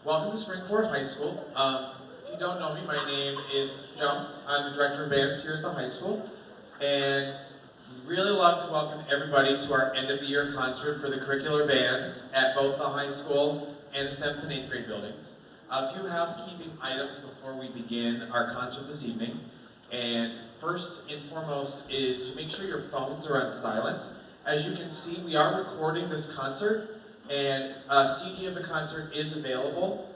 Welcome to Springford High School. If you don't know me, my name is Mr. Jones. I'm the Director of Bands here at the high school. And we really love to welcome everybody to our end of the year concert for the curricular bands at both the high school and the 7th and 8th grade buildings. A few housekeeping items before we begin our concert this evening. And first and foremost is to make sure your phones are on silent. As you can see, we are recording this concert, and a CD of the concert is available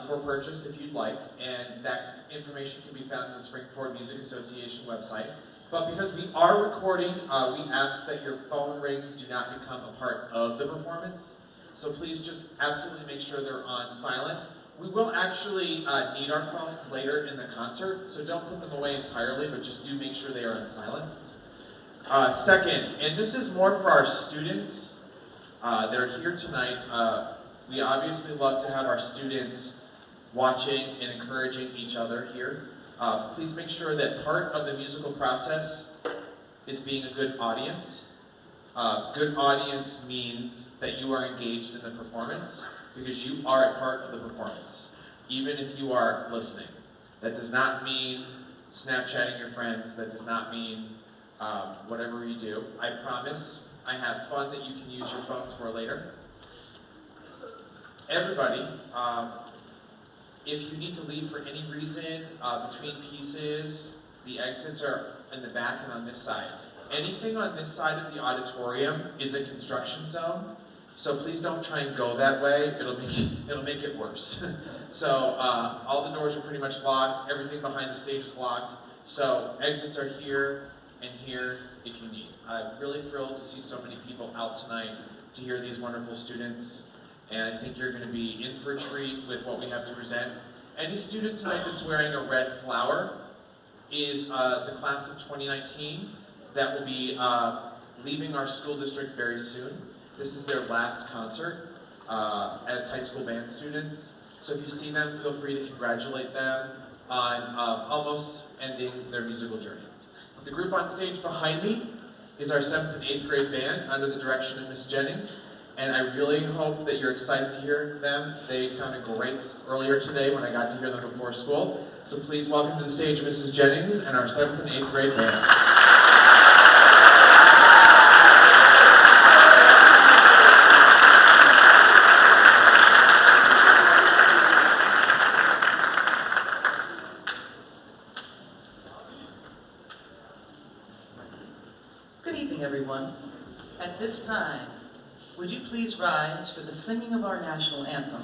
for purchase if you'd like, and that information can be found in the Springford Music Association website. But because we are recording, we ask that your phone rings do not become a part of the performance. So please just absolutely make sure they're on silent. We will actually need our phones later in the concert, so don't put them away entirely, but just do make sure they are on silent. Second, and this is more for our students that are here tonight. We obviously love to have our students watching and encouraging each other here. Please make sure that part of the musical process is being a good audience. Good audience means that you are engaged in the performance because you are a part of the performance, even if you are listening. That does not mean Snapchatting your friends. That does not mean whatever you do. I promise I have fun that you can use your phones for later. Everybody, if you need to leave for any reason, between pieces, the exits are in the back and on this side. Anything on this side of the auditorium is a construction zone, so please don't try and go that way. It'll make it worse. So all the doors are pretty much locked. Everything behind the stage is locked. So exits are here and here if you need. I'm really thrilled to see so many people out tonight to hear these wonderful students, and I think you're going to be in for a treat with what we have to present. Any student tonight that's wearing a red flower is the class of 2019 that will be leaving our school district very soon. This is their last concert as high school band students. So if you see them, feel free to congratulate them on almost ending their musical journey. The group on stage behind me is our 7th and 8th grade band under the direction of Miss Jennings, and I really hope that you're excited to hear them. They sounded great earlier today when I got to hear them before school. So please welcome to the stage Mrs. Jennings and our 7th and 8th grade band. Good evening, everyone. At this time, would you please rise for the singing of our national anthem?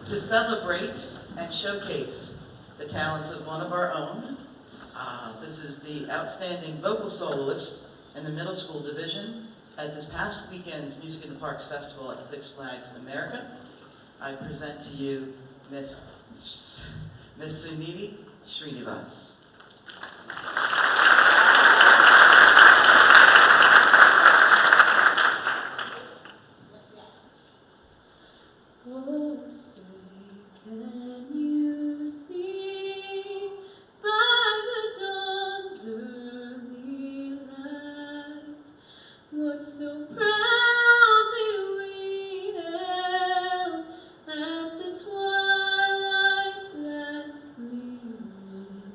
To celebrate and showcase the talents of one of our own, this is the outstanding vocal soloist in the middle school division at this past weekend's Music in the Parks Festival at Six Flags America. I present to you Miss Suniti Srinivas. Oh, say can you see by the dawn's early light what so proudly we hailed at the twilight's last gleaming,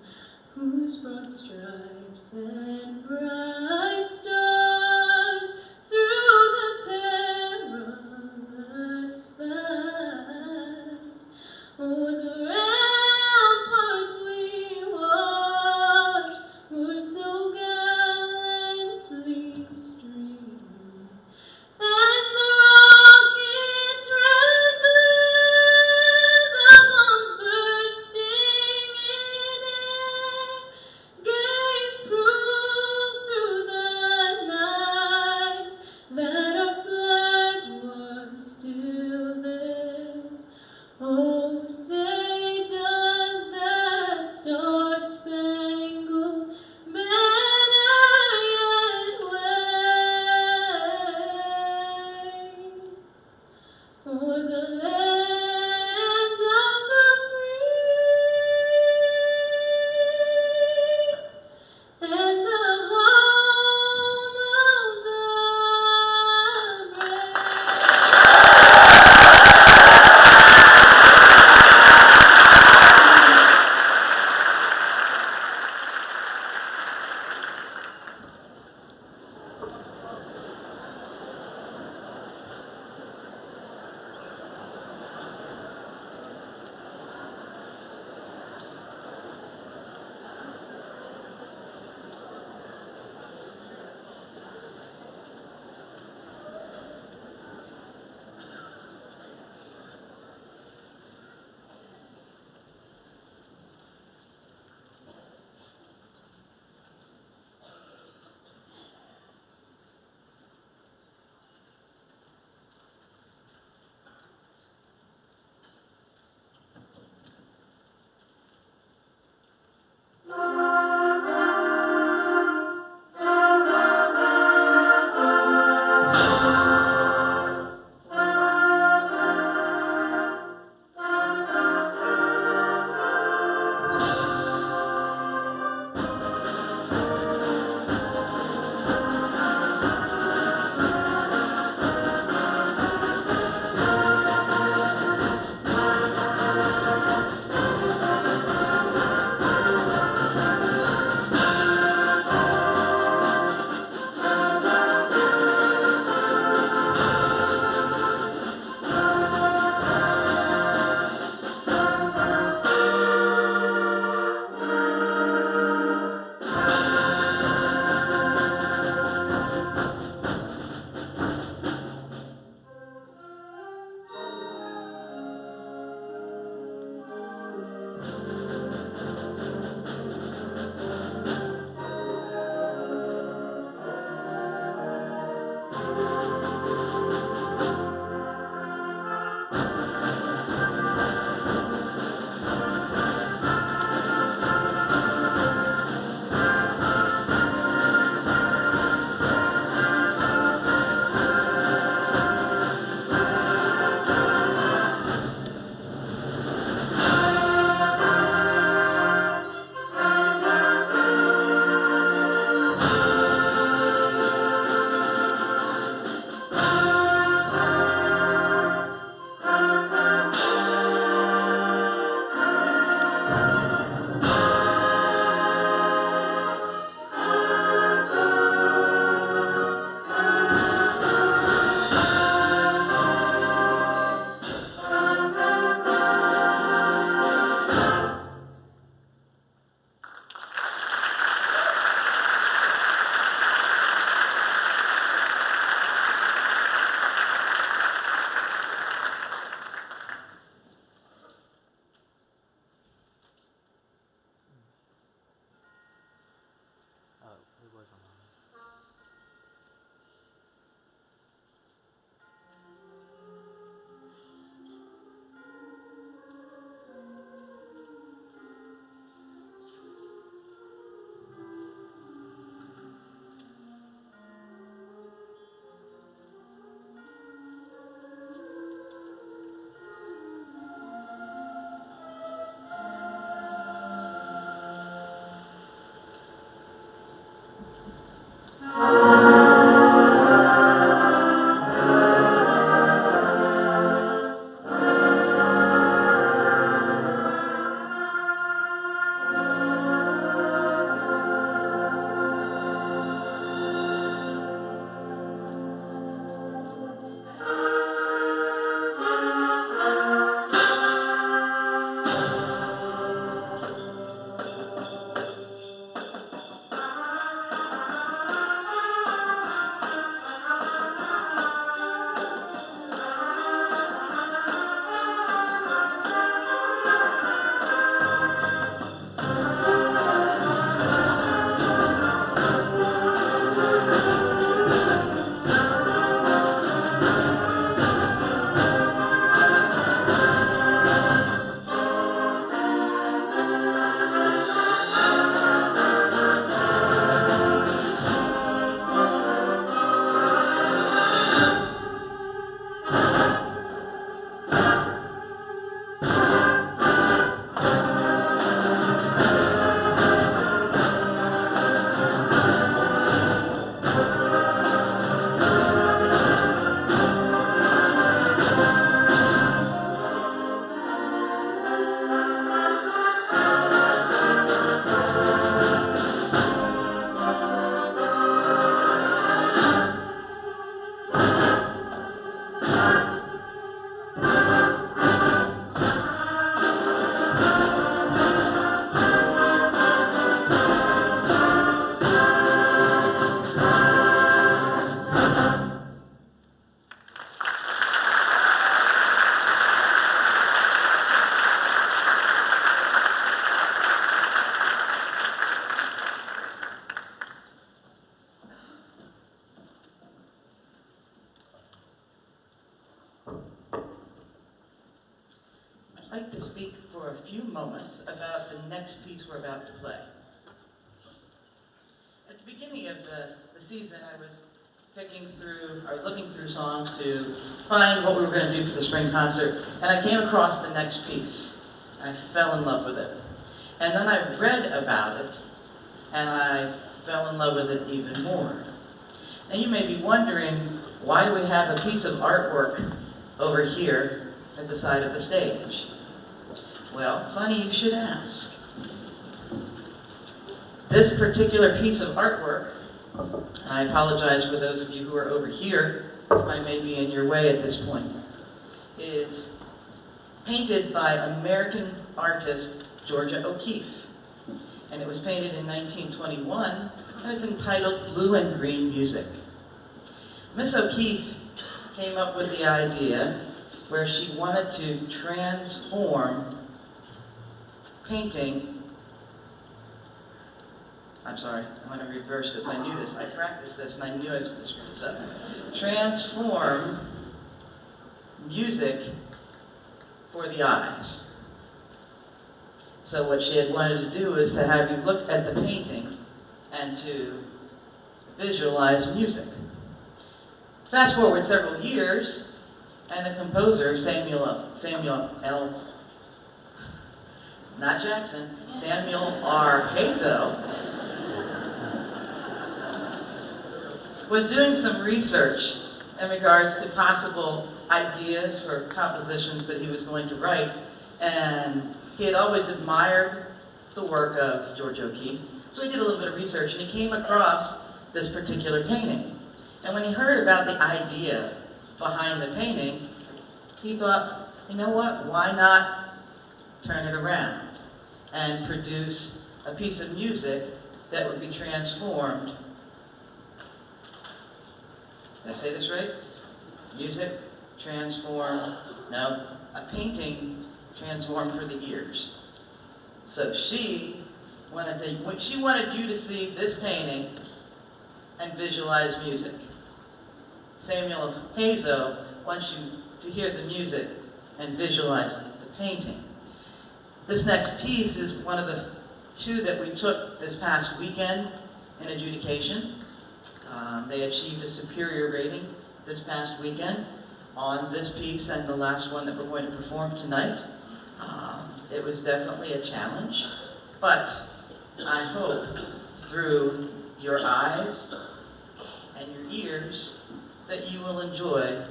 I'd like to speak for a few moments about the next piece we're about to play. At the beginning of the season, I was looking through songs to find what we were going to do for the spring concert, and I came across the next piece. I fell in love with it. And then I read about it, and I fell in love with it even more. Now you may be wondering, why do we have a piece of artwork over here at the side of the stage? Well, funny you should ask. This particular piece of artwork, and I apologize for those of you who are over here, if I may be in your way at this point, is painted by American artist Georgia O'Keeffe. And it was painted in 1921, and it's entitled Blue and Green Music. Miss O'Keeffe came up with the idea where she wanted to transform painting I'm sorry, I'm going to reverse this. I knew this. I practiced this and I knew I was going to screw this up. Transform music for the eyes. So what she had wanted to do is to have you look at the painting and to visualize music. Fast forward several years, and the composer, Samuel L. Not Jackson, Samuel R. Hazo, was doing some research in regards to possible ideas for compositions that he was going to write, and he had always admired the work of George O'Keeffe, so he did a little bit of research, and he came across this particular painting. And when he heard about the idea behind the painting, he thought, you know what, why not turn it around and produce a piece of music that would be transformed. Did I say this right? Music, transform, no, a painting transformed for the ears. So she wanted you to see this painting and visualize music. Samuel Hazo wants you to hear the music and visualize the painting. This next piece is one of the two that we took this past weekend in adjudication. They achieved a superior rating this past weekend on this piece and the last one that we're going to perform tonight. It was definitely a challenge, but I hope through your eyes and your ears that you will enjoy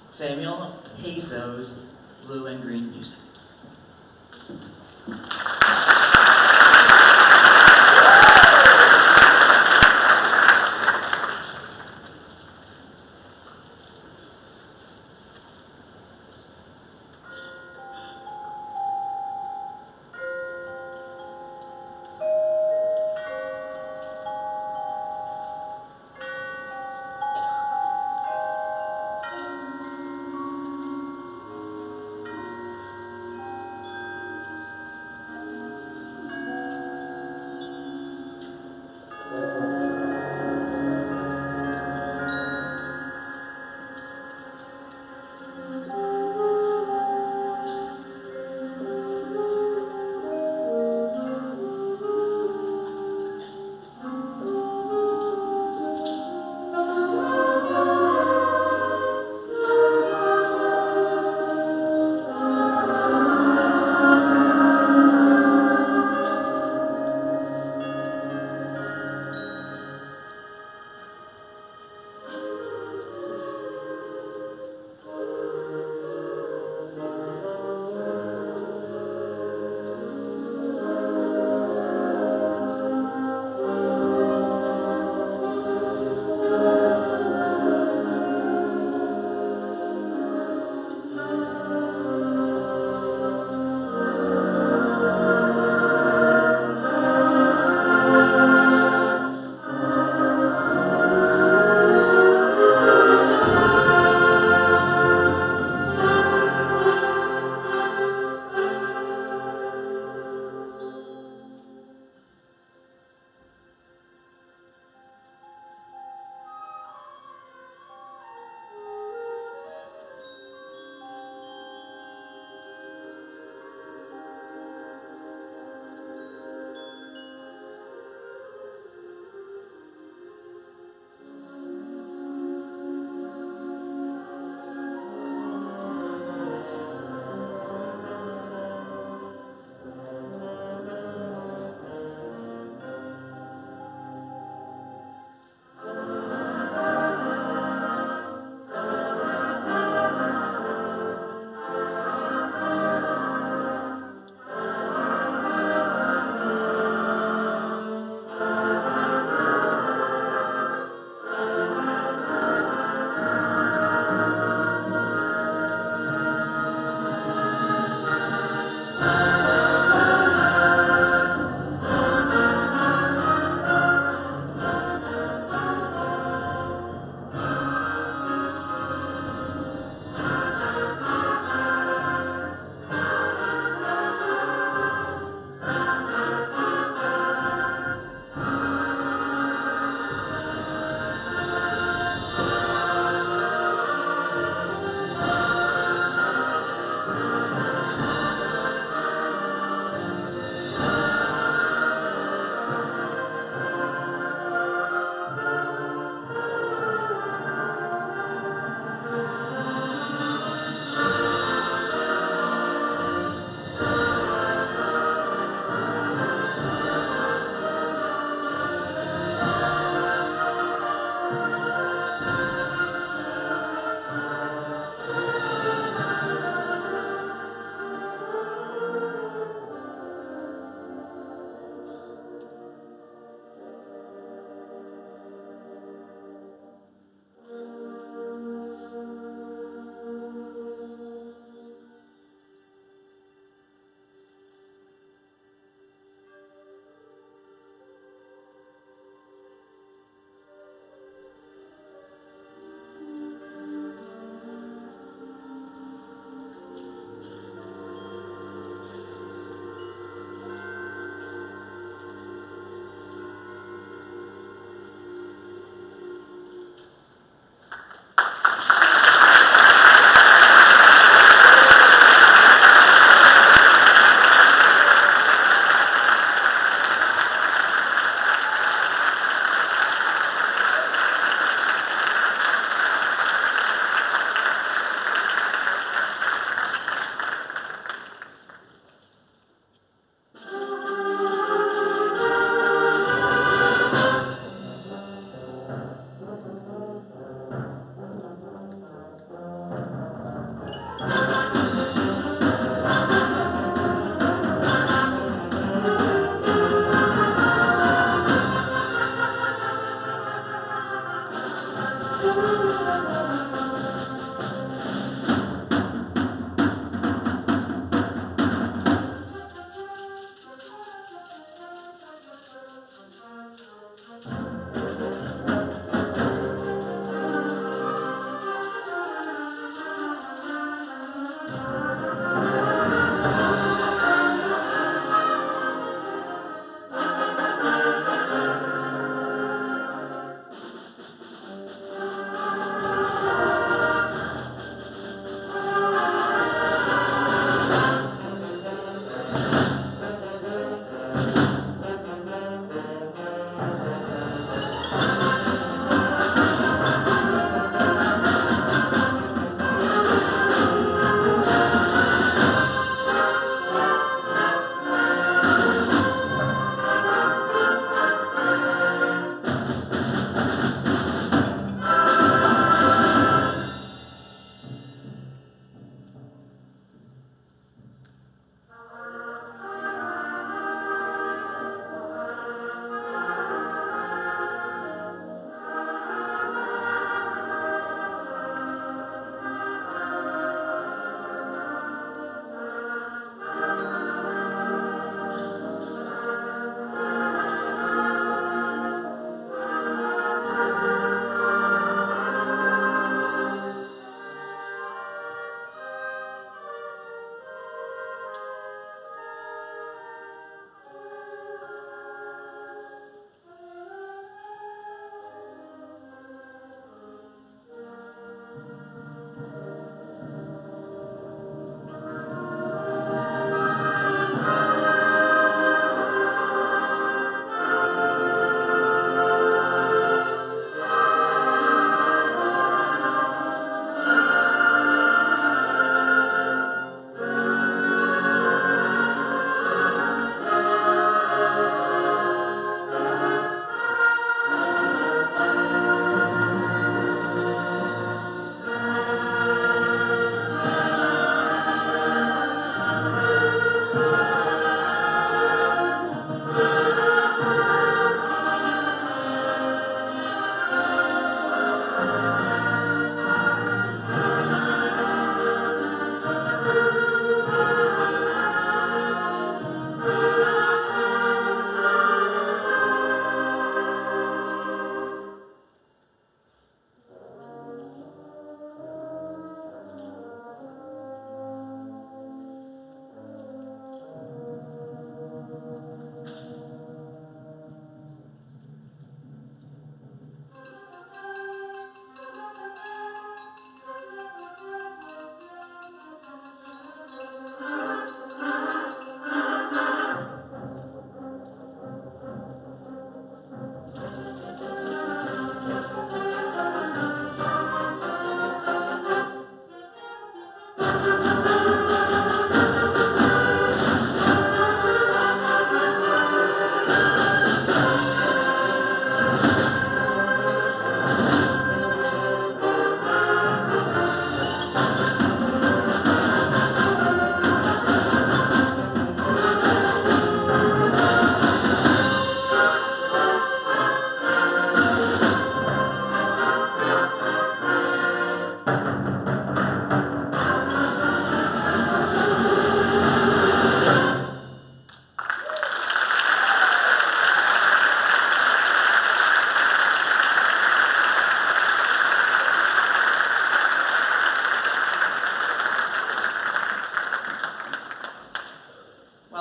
Samuel Hazo's Blue and Green music.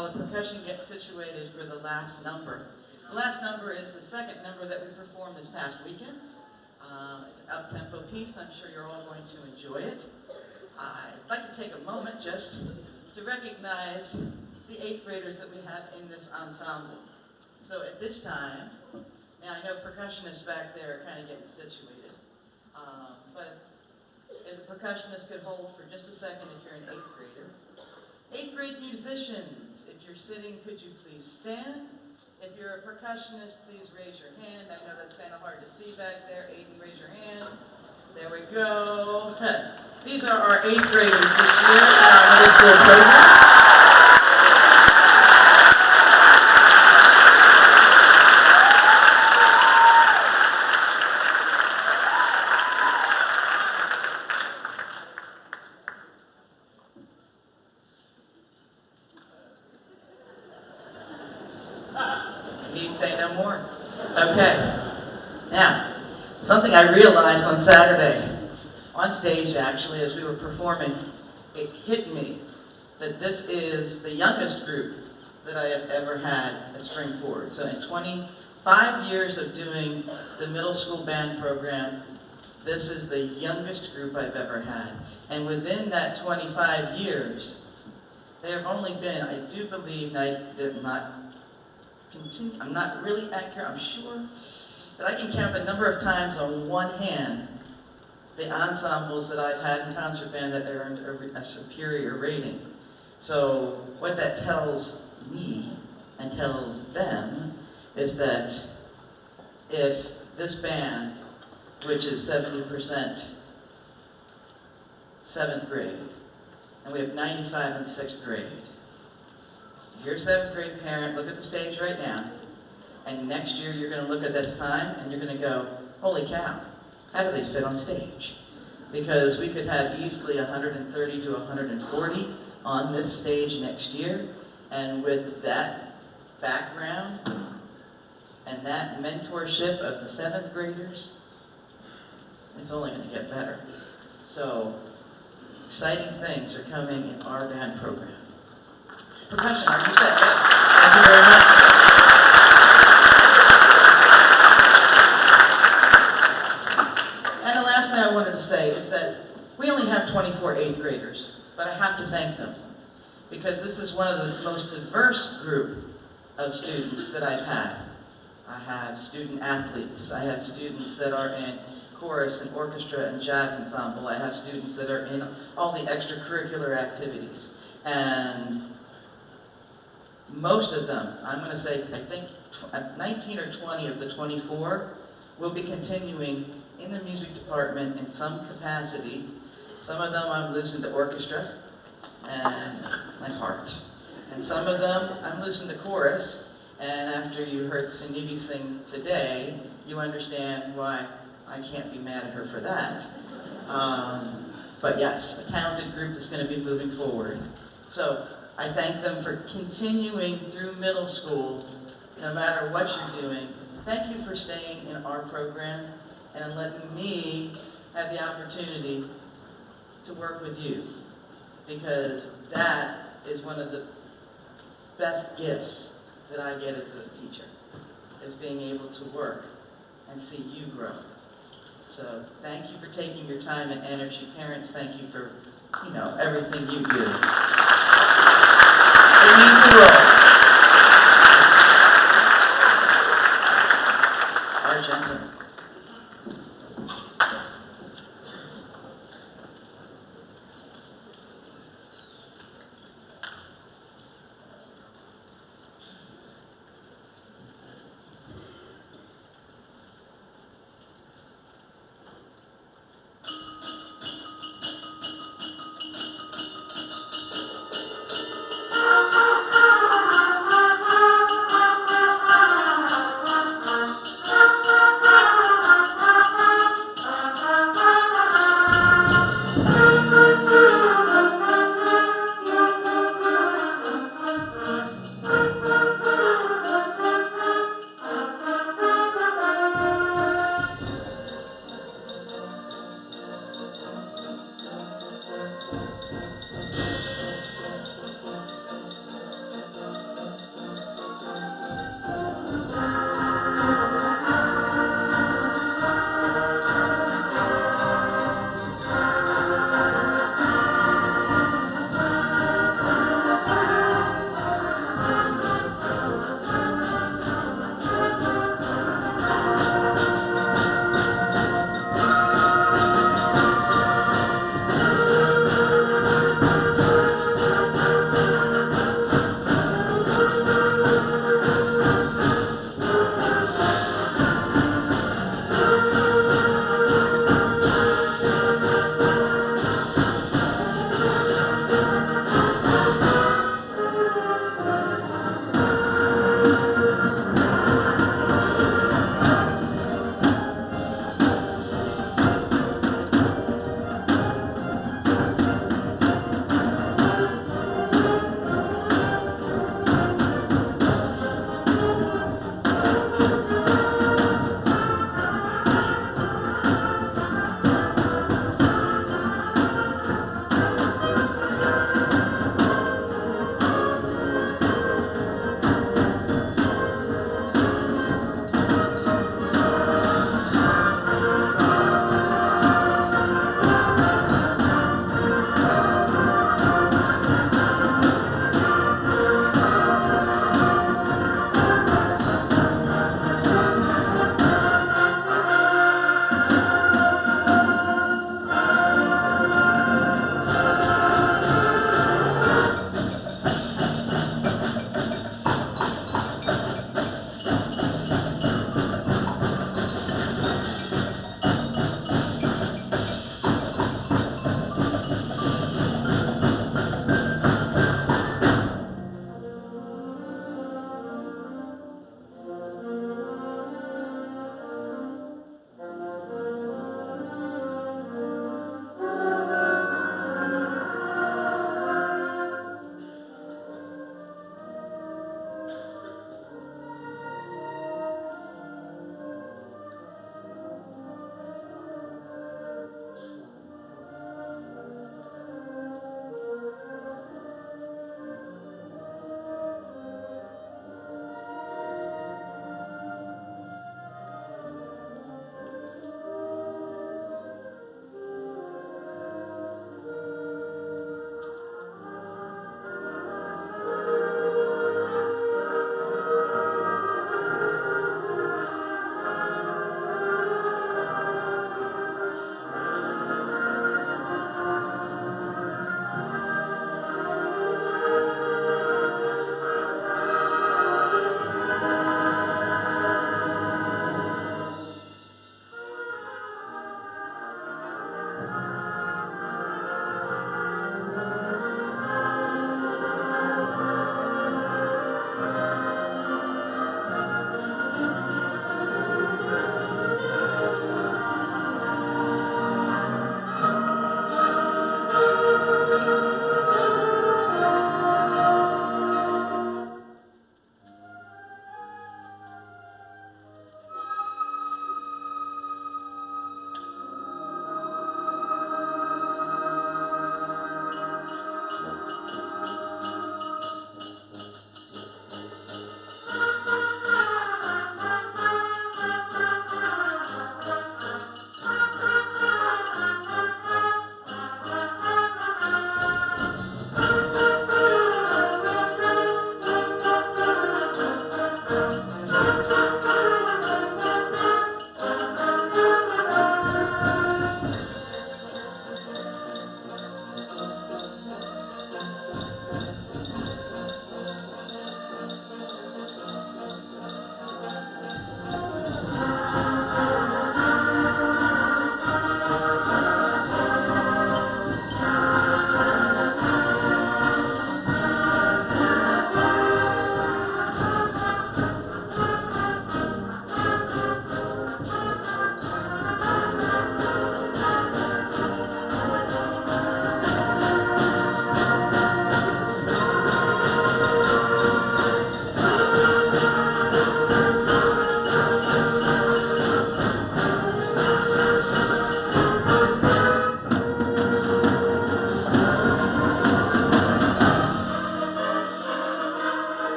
while the percussion gets situated for the last number. The last number is the second number that we performed this past weekend. It's an up-tempo piece. I'm sure you're all going to enjoy it. I'd like to take a moment just to recognize the 8th graders that we have in this ensemble. So at this time, now I know percussionists back there are kind of getting situated, but if the percussionist could hold for just a second if you're an 8th grader. 8th grade musicians, if you're sitting, could you please stand? If you're a percussionist, please raise your hand. I know that's kind of hard to see back there. Aiden, raise your hand. There we go. These are our 8th graders this year in our middle school program. Need say no more. Okay. Now, something I realized on Saturday, on stage actually, as we were performing, it hit me that this is the youngest group that I have ever had at Spring Forward. So in 25 years of doing the middle school band program, this is the youngest group I've ever had. And within that 25 years, there have only been, I do believe, I'm not really accurate, I'm sure, but I can count the number of times on one hand the ensembles that I've had in concert band that earned a superior rating. So what that tells me and tells them is that if this band, which is 70% 7th grade, and we have 95 in 6th grade, you're a 7th grade parent, look at the stage right now, and next year you're going to look at this time and you're going to go, holy cow, how do they fit on stage? Because we could have easily 130 to 140 on this stage next year, and with that background and that mentorship of the 7th graders, it's only going to get better. So, exciting things are coming in our band program. Percussion, are you set? Yes. Thank you very much. And the last thing I wanted to say is that we only have 24 8th graders, but I have to thank them because this is one of the most diverse group of students that I've had. I have student athletes, I have students that are in chorus and orchestra and jazz ensemble, I have students that are in all the extracurricular activities, and most of them, I'm going to say, I think 19 or 20 of the 24 will be continuing in the music department in some capacity. Some of them I'm losing to orchestra and my heart. And some of them I'm losing to chorus, and after you heard Suniti sing today, you understand why I can't be mad at her for that. But yes, a talented group that's going to be moving forward. So I thank them for continuing through middle school, no matter what you're doing. Thank you for staying in our program and letting me have the opportunity to work with you, because that is one of the best gifts that I get as a teacher, is being able to work and see you grow. So thank you for taking your time and energy. Parents, thank you for, everything you do. It means the world. Our gentlemen.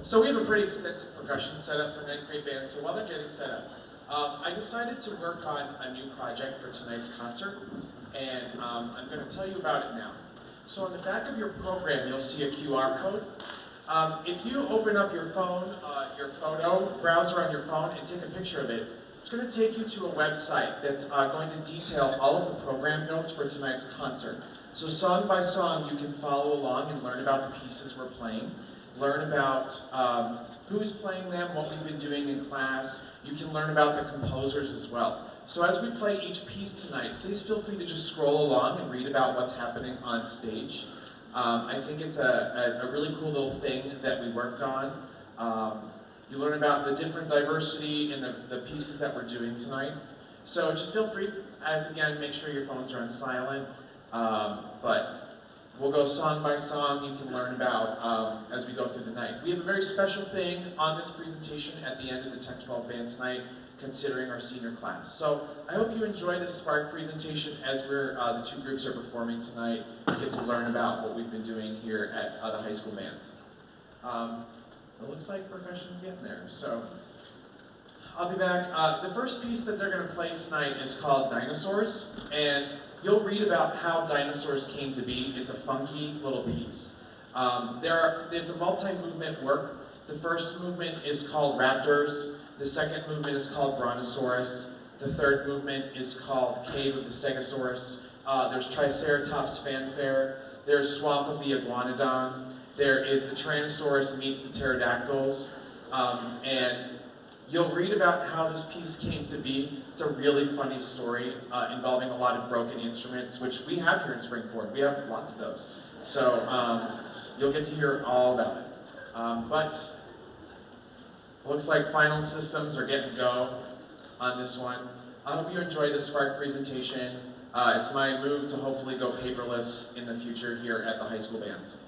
So we have a pretty extensive percussion setup for ninth grade bands, so while they're getting set up, I decided to work on a new project for tonight's concert, and I'm going to tell you about it now. So on the back of your program, you'll see a QR code. If you open up your phone, your photo browser on your phone, and take a picture of it, it's going to take you to a website that's going to detail all of the program notes for tonight's concert. So song by song, you can follow along and learn about the pieces we're playing, learn about who's playing them, what we've been doing in class. You can learn about the composers as well. So as we play each piece tonight, please feel free to just scroll along and read about what's happening on stage. I think it's a really cool little thing that we worked on. You learn about the different diversity in the pieces that we're doing tonight. So just feel free, as again, make sure your phones are on silent. But we'll go song by song. You can learn about as we go through the night. We have a very special thing on this presentation at the end of the 10-12 band tonight, considering our senior class. So I hope you enjoy this Spark presentation as the two groups are performing tonight. You get to learn about what we've been doing here at the high school bands. It looks like percussion's getting there, so I'll be back. The first piece that they're going to play tonight is called Dinosaurs, and you'll read about how dinosaurs came to be. It's a funky little piece. It's a multi-movement work. The first movement is called Raptors. The second movement is called Brontosaurus. The third movement is called Cave of the Stegosaurus. There's Triceratops Fanfare. There's Swamp of the Iguanodon. There is the Tyrannosaurus meets the Pterodactyls. And you'll read about how this piece came to be. It's a really funny story involving a lot of broken instruments, which we have here in Springford. We have lots of those. So you'll get to hear all about it. But it looks like final systems are getting go on this one. I hope you enjoy this Spark presentation. It's my move to hopefully go paperless in the future here at the high school bands.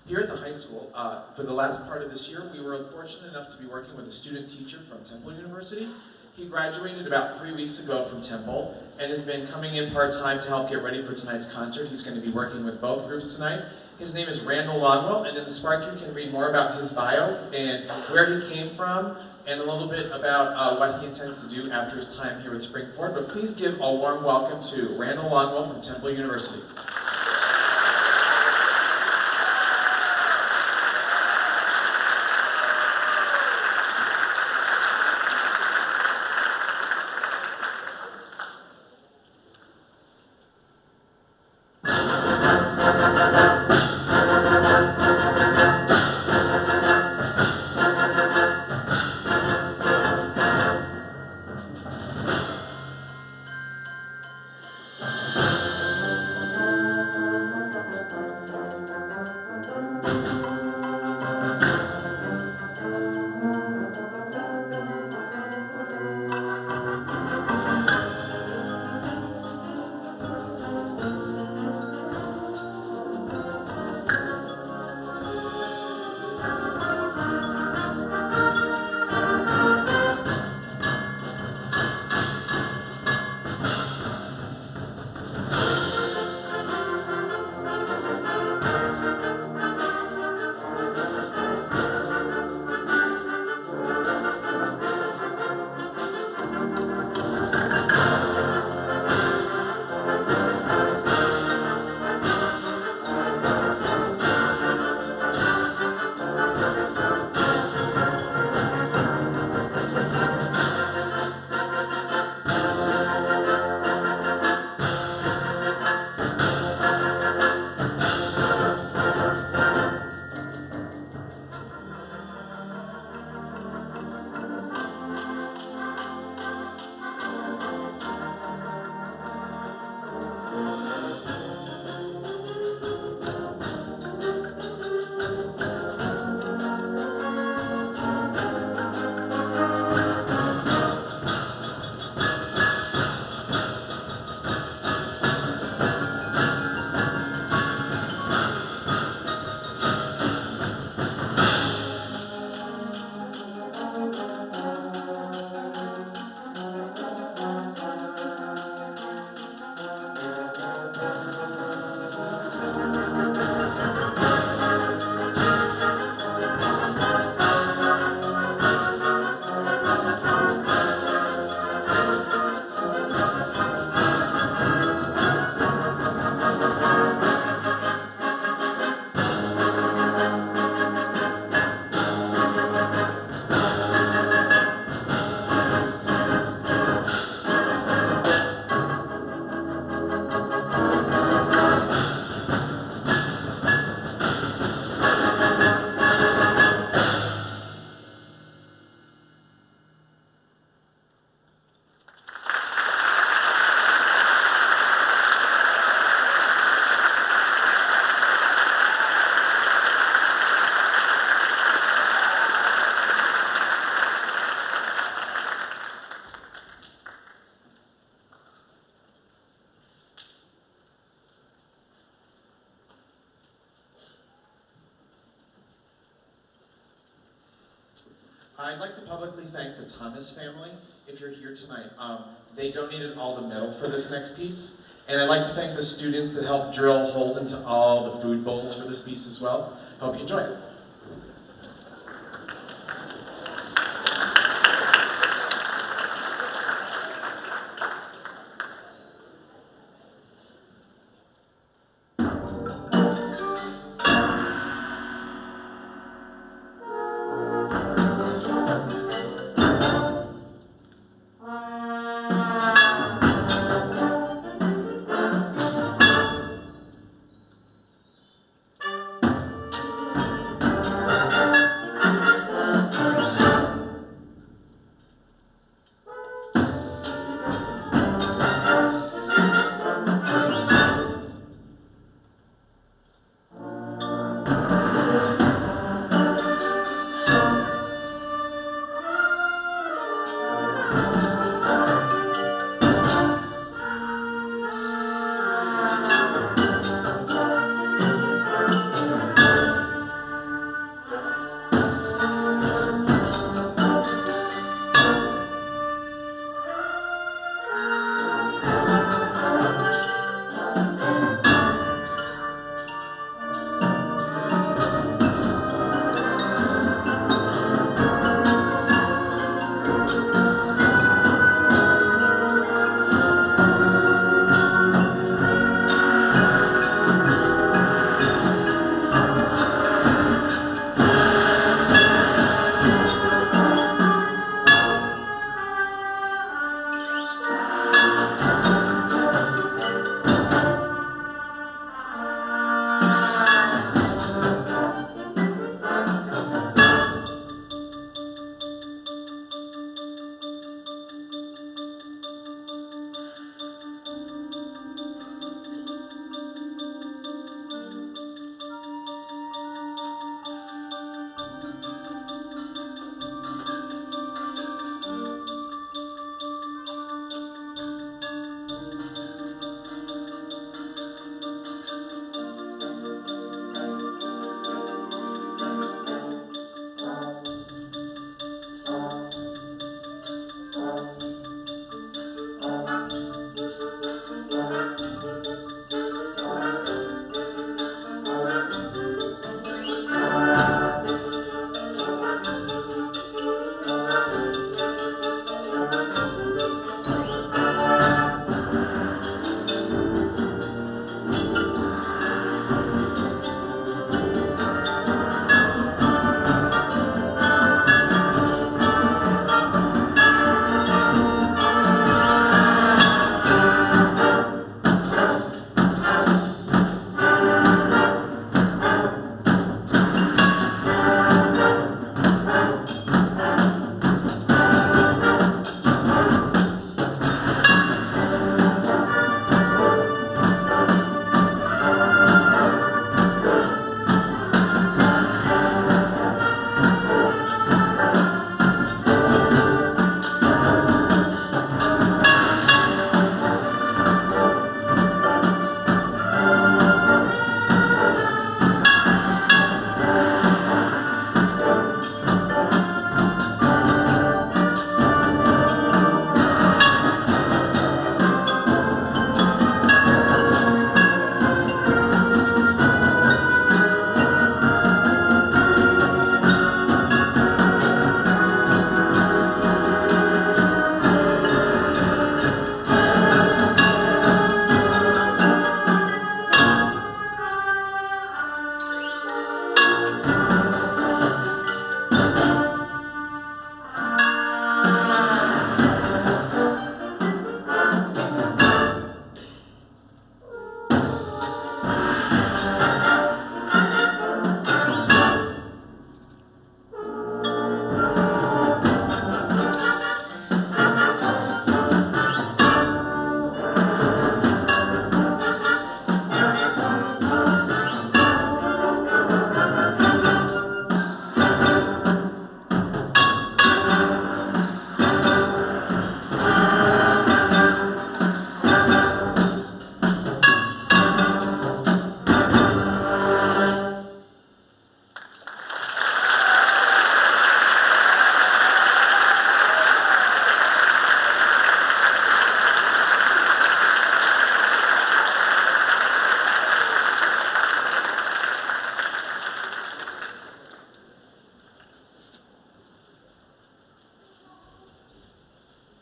Here at the high school, for the last part of this year, we were fortunate enough to be working with a student teacher from Temple University. He graduated about 3 weeks ago from Temple and has been coming in part-time to help get ready for tonight's concert. He's going to be working with both groups tonight. His name is Randall Longwell, and in the Spark you can read more about his bio and where he came from and a little bit about what he intends to do after his time here at Springford. But please give a warm welcome to Randall Longwell from Temple University. I'd like to publicly thank the Thomas family, if you're here tonight. They donated all the metal for this next piece. And I'd like to thank the students that helped drill holes into all the food bowls for this piece as well. Hope you enjoy it.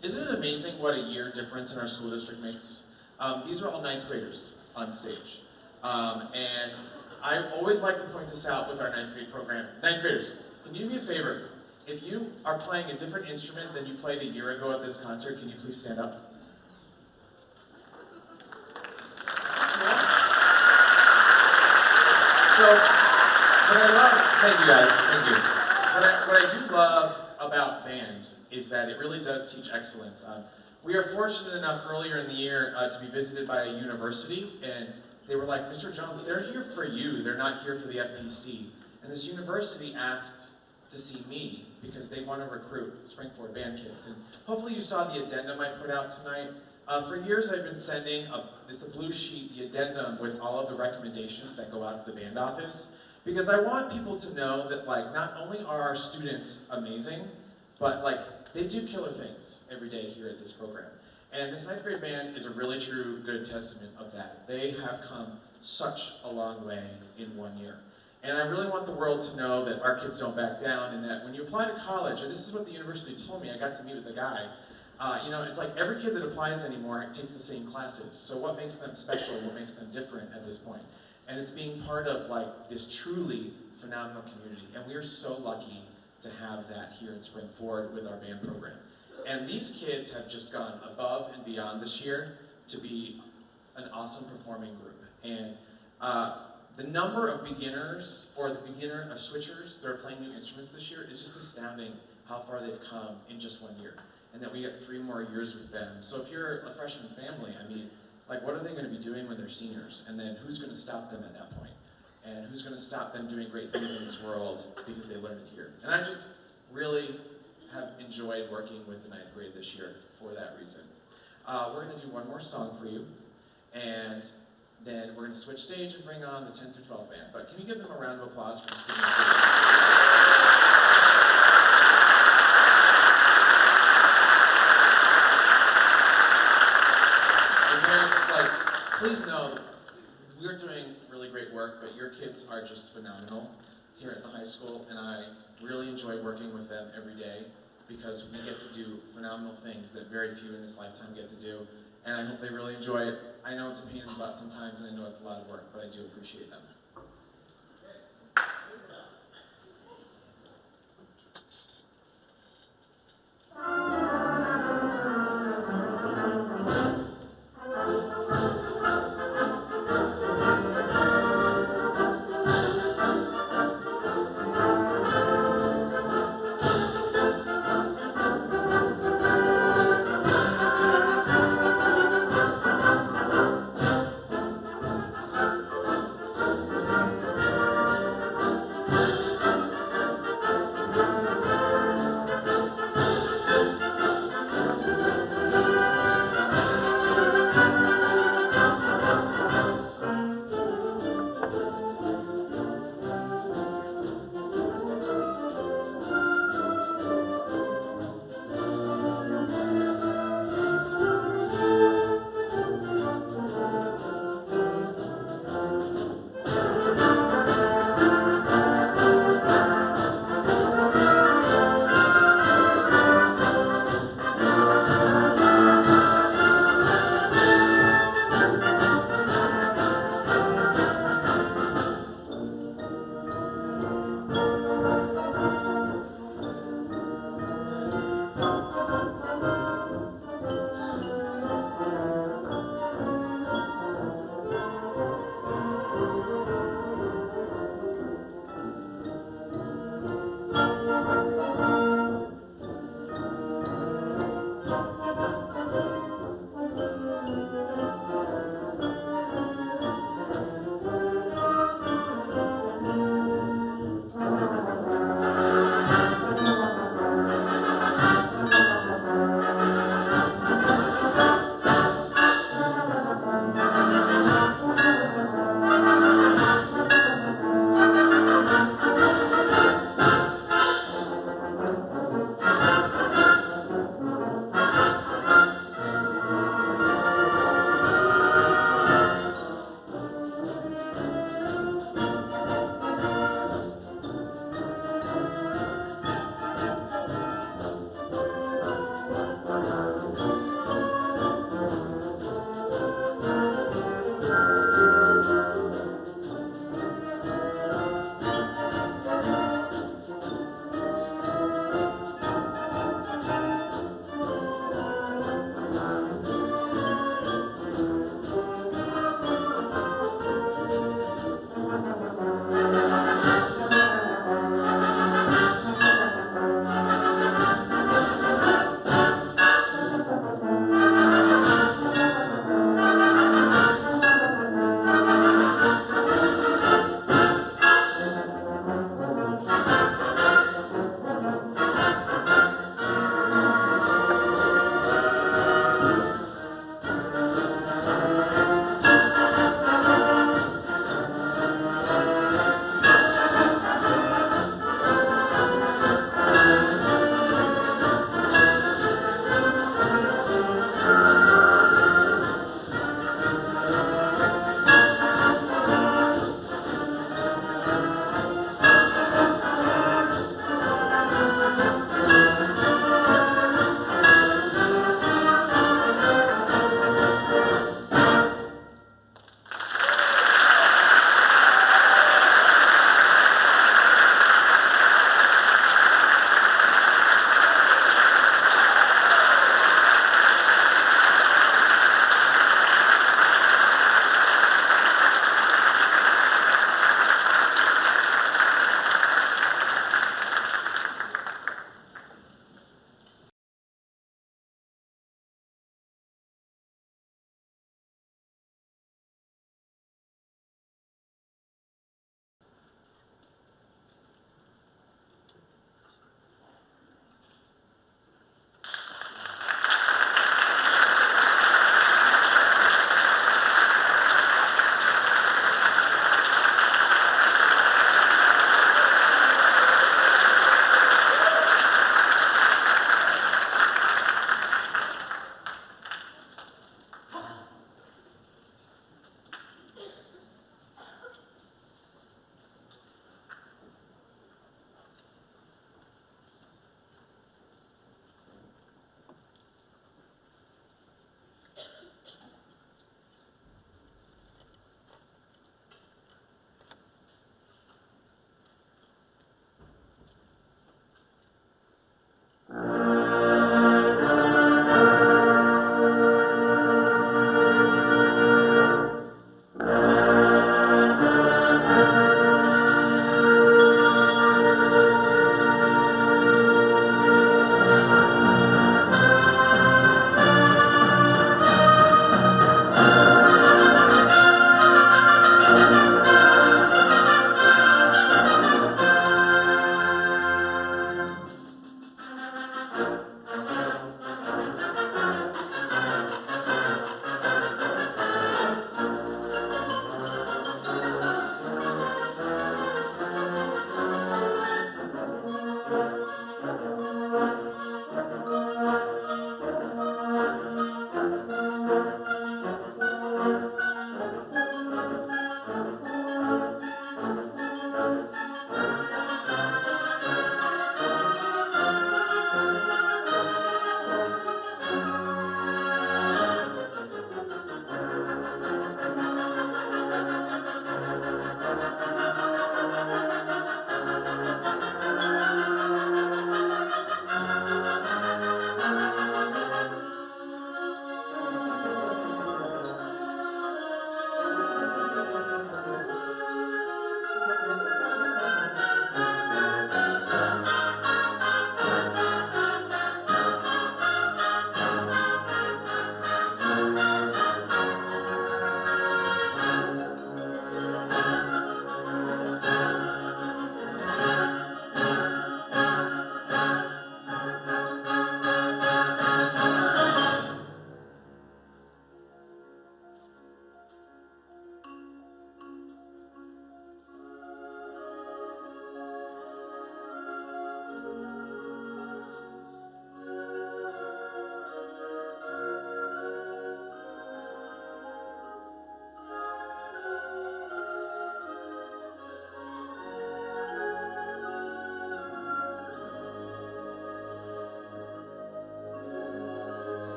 Isn't it amazing what a year difference in our school district makes? These are all ninth graders on stage. And I always like to point this out with our ninth grade program. Ninth graders, can you do me a favor? If you are playing a different instrument than you played a year ago at this concert, can you please stand up? So, what I love, thank you guys, thank you. What I do love about band is that it really does teach excellence. We are fortunate enough earlier in the year to be visited by a university, and they were like, Mr. Jones, they're here for you, they're not here for the FPC. And this university asked to see me because they want to recruit Spring Forward band kids. And hopefully you saw the addendum I put out tonight. For years I've been sending this the blue sheet, the addendum with all of the recommendations that go out to the band office. Because I want people to know that like not only are our students amazing, but like they do killer things every day here at this program. And this ninth grade band is a really true good testament of that. They have come such a long way in 1 year. And I really want the world to know that our kids don't back down and that when you apply to college, and this is what the university told me, I got to meet with a guy, you know, it's like every kid that applies anymore takes the same classes. So what makes them special, what makes them different at this point? And it's being part of like this truly phenomenal community. And we are so lucky to have that here in Spring Forward with our band program. And these kids have just gone above and beyond this year to be an awesome performing group. And the number of beginners or the beginner of switchers that are playing new instruments this year is just astounding how far they've come in just 1 year. And that we have 3 more years with them. So if you're a freshman family, I mean, like what are they going to be doing when they're seniors? And then who's going to stop them at that point? And who's going to stop them doing great things in this world because they learned it here? And I just really have enjoyed working with the ninth grade this year for that reason. We're going to do one more song for you, and then we're going to switch stage and bring on the 10th through 12th band. But can you give them a round of applause for speaking? And parents, like, please know, we're doing really great work, but your kids are just phenomenal here at the high school, and I really enjoy working with them every day because we get to do phenomenal things that very few in this lifetime get to do, and I hope they really enjoy it. I know it's a pain in the butt sometimes, and I know it's a lot of work, but I do appreciate them.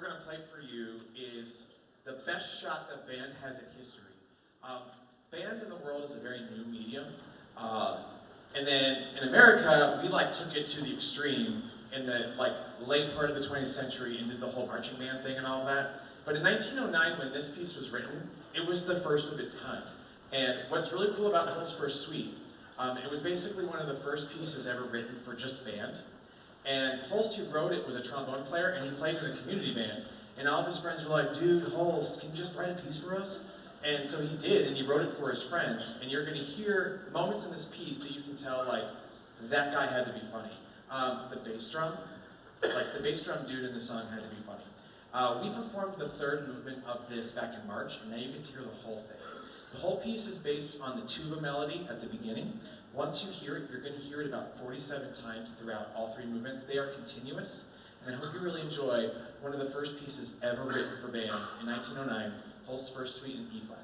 we're going to play for you is the best shot that band has in history. Band in the world is a very new medium. And then in America, we took it to the extreme in the late part of the 20th century and did the whole marching band thing and all that. But in 1909, when this piece was written, it was the first of its kind. And what's really cool about Hull's first suite, it was basically one of the first pieces ever written for just band. And Holst, who wrote it, was a trombone player, and he played in a community band. And all of his friends were like, dude, Holst, can you just write a piece for us? And so he did, and he wrote it for his friends. And you're going to hear moments in this piece that you can tell, that guy had to be funny. The bass drum, the bass drum dude in the song had to be funny. We performed the third movement of this back in March, and now you get to hear the whole thing. The whole piece is based on the tuba melody at the beginning. Once you hear it, you're going to hear it about 47 times throughout all three movements. They are continuous, and I hope you really enjoy one of the first pieces ever written for band in 1909, Holst's first suite in E-flat.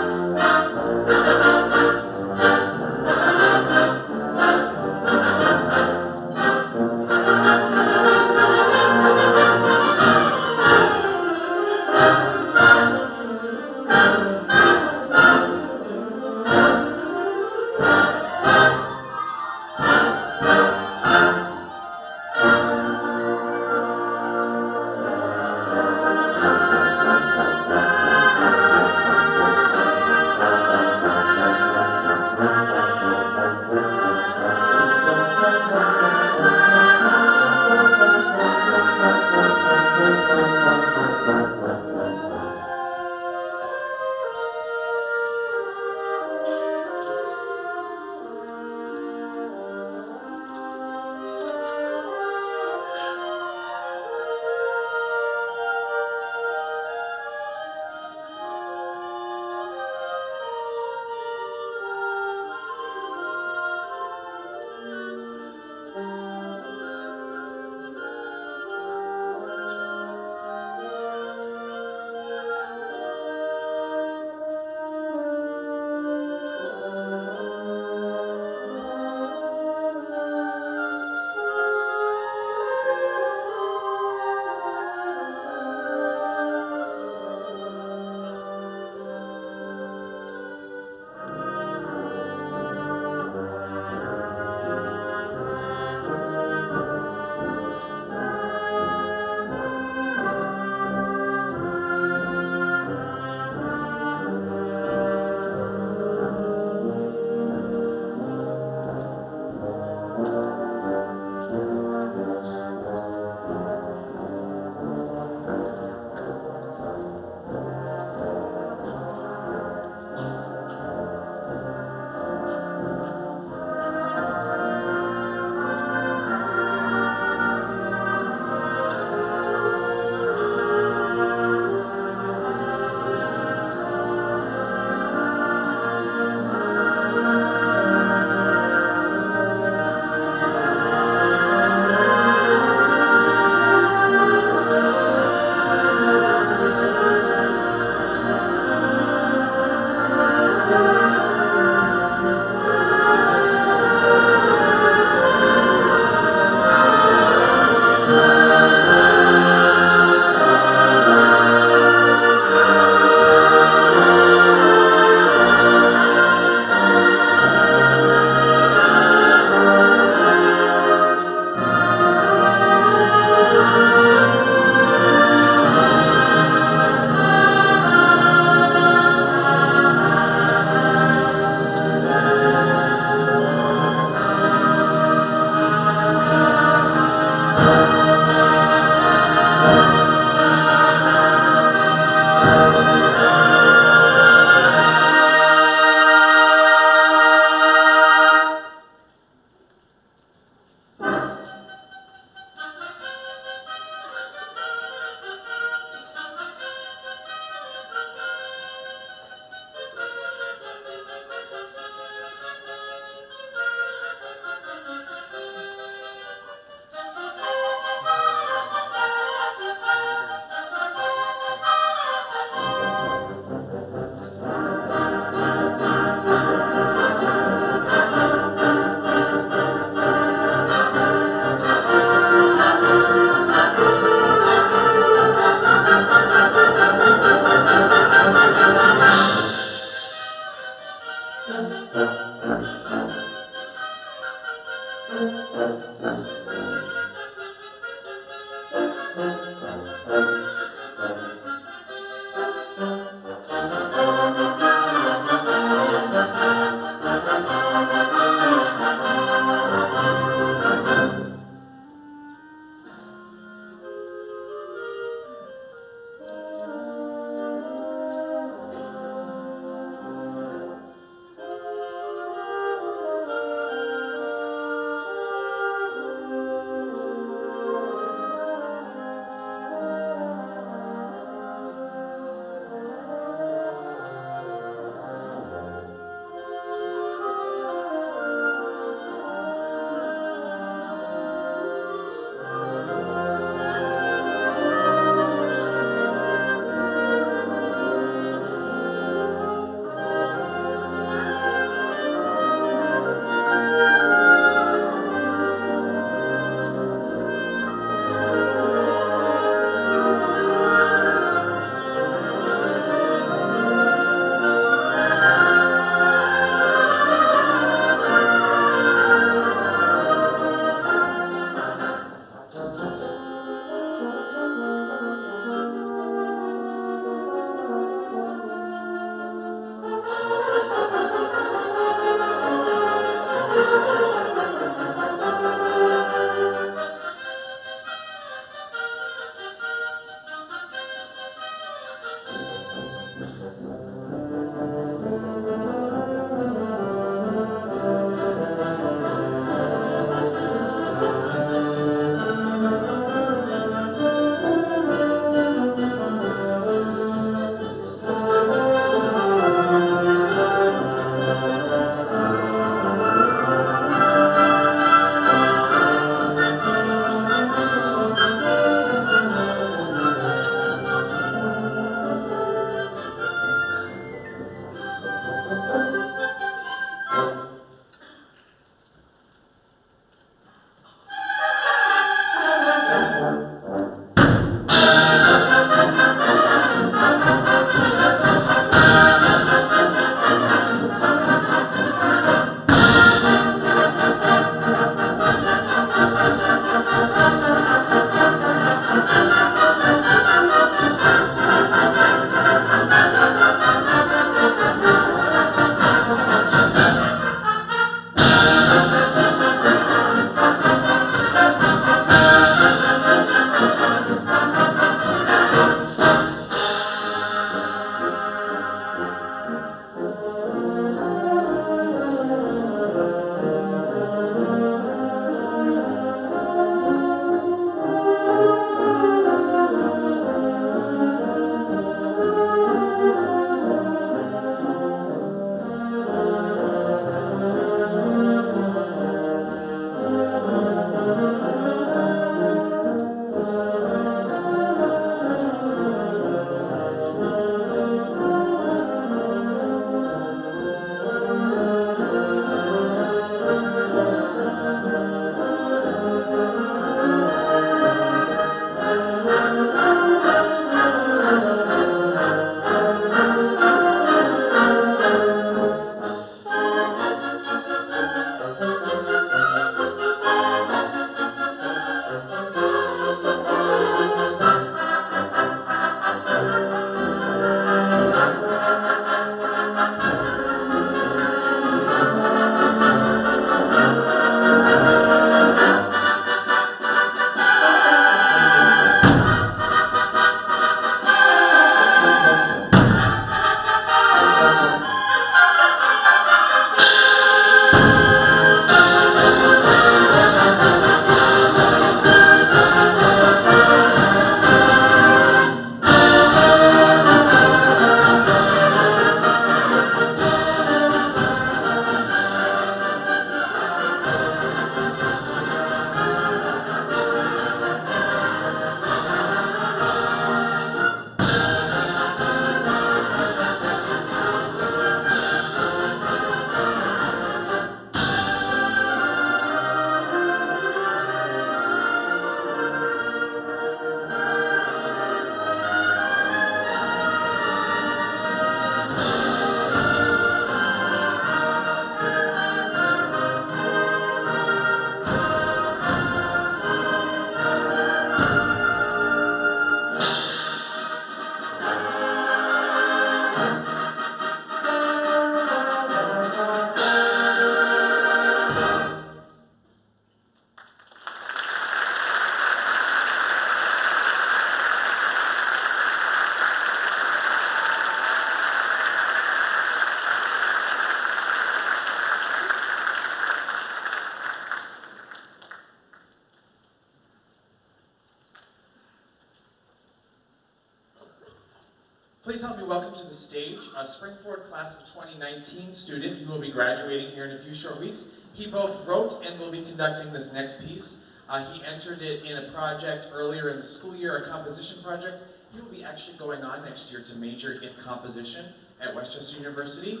Please help me welcome to the stage a Springford Class of 2019 student who will be graduating here in a few short weeks. He both wrote and will be conducting this next piece. He entered it in a project earlier in the school year, a composition project. He will be actually going on next year to major in composition at Westchester University.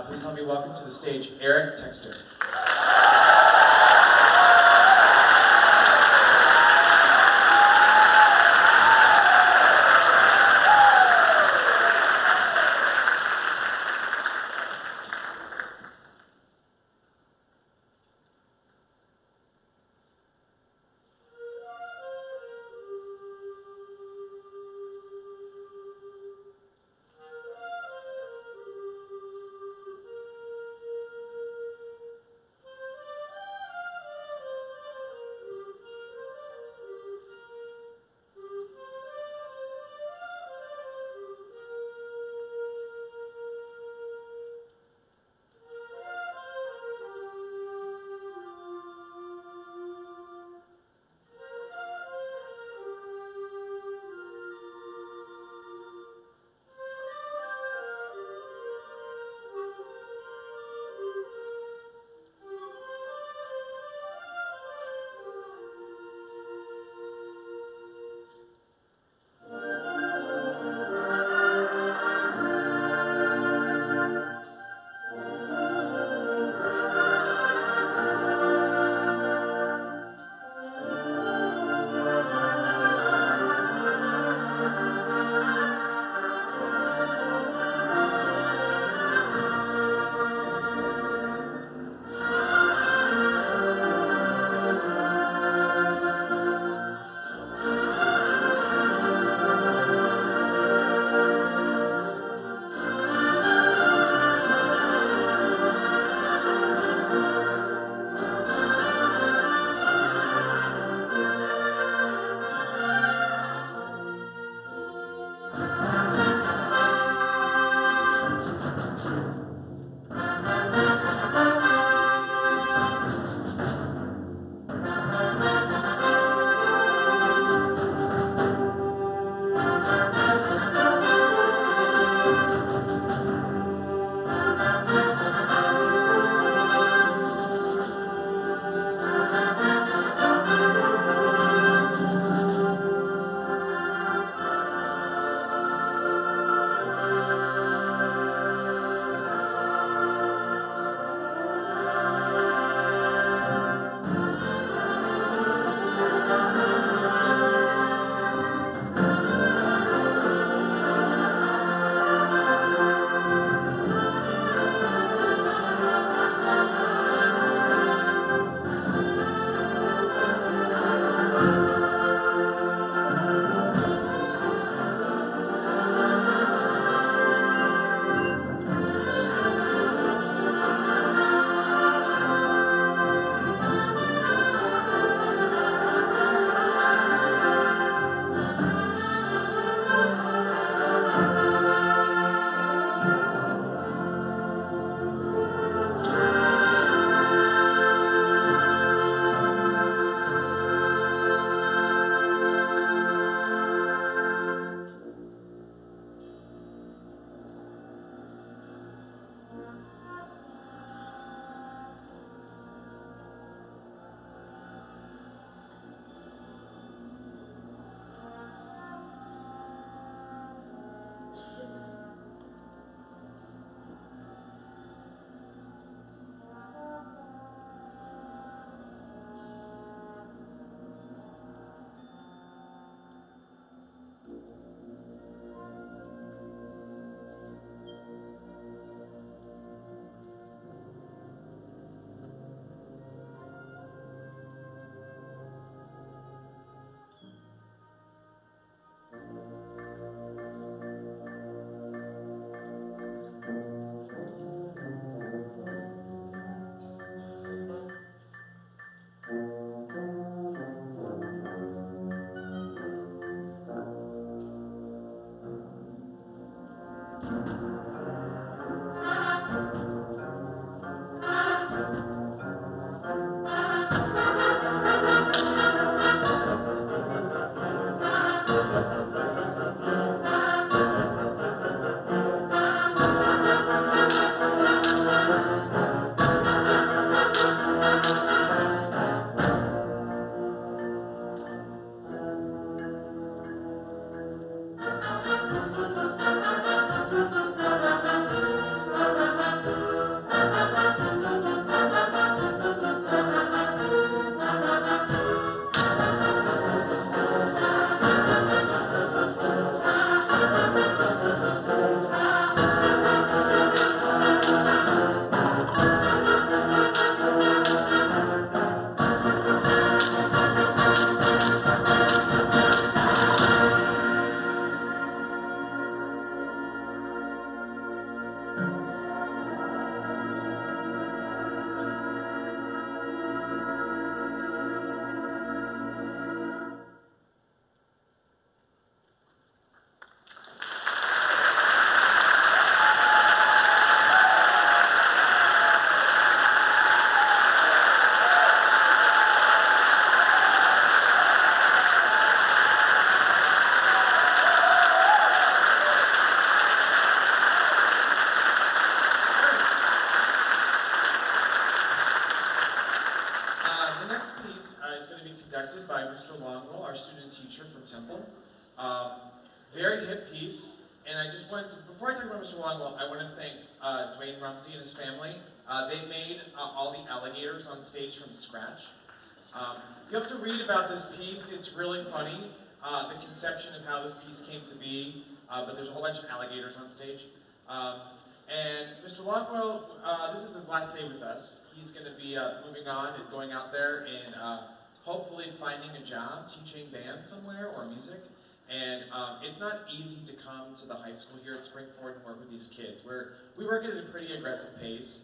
Please help me welcome to the stage Eric Texter. going to be conducted by Mr. Longwell, our student teacher from Temple. Very hip piece. And I just wanted to, before I talk about Mr. Longwell, I want to thank Dwayne Rumsey and his family. They made all the alligators on stage from scratch. You have to read about this piece. It's really funny, the conception of how this piece came to be, but there's a whole bunch of alligators on stage. And Mr. Longwell, this is his last day with us. He's going to be moving on and going out there and hopefully finding a job teaching band somewhere or music. And it's not easy to come to the high school here at Springford and work with these kids. We work at a pretty aggressive pace.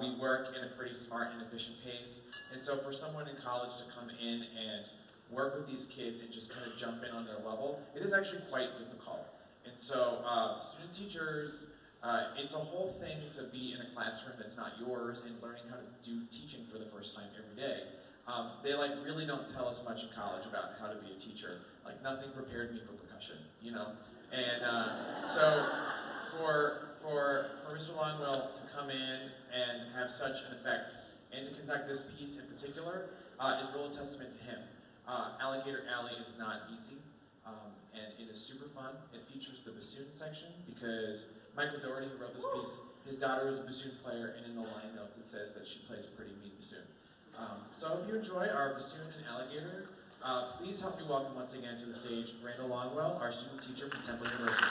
We work in a pretty smart and efficient pace. And so for someone in college to come in and work with these kids and just kind of jump in on their level, it is actually quite difficult. And so student teachers, it's a whole thing to be in a classroom that's not yours and learning how to do teaching for the first time every day. They really don't tell us much in college about how to be a teacher. Nothing prepared me for percussion, you know? And so for Mr. Longwell to come in and have such an effect and to conduct this piece in particular is real testament to him. Alligator Alley is not easy, and it is super fun. It features the bassoon section because Michael Doherty, who wrote this piece, his daughter is a bassoon player, and in the line notes it says that she plays a pretty mean bassoon. So I hope you enjoy our bassoon and alligator. Please help me welcome once again to the stage Randall Longwell, our student teacher from Temple University.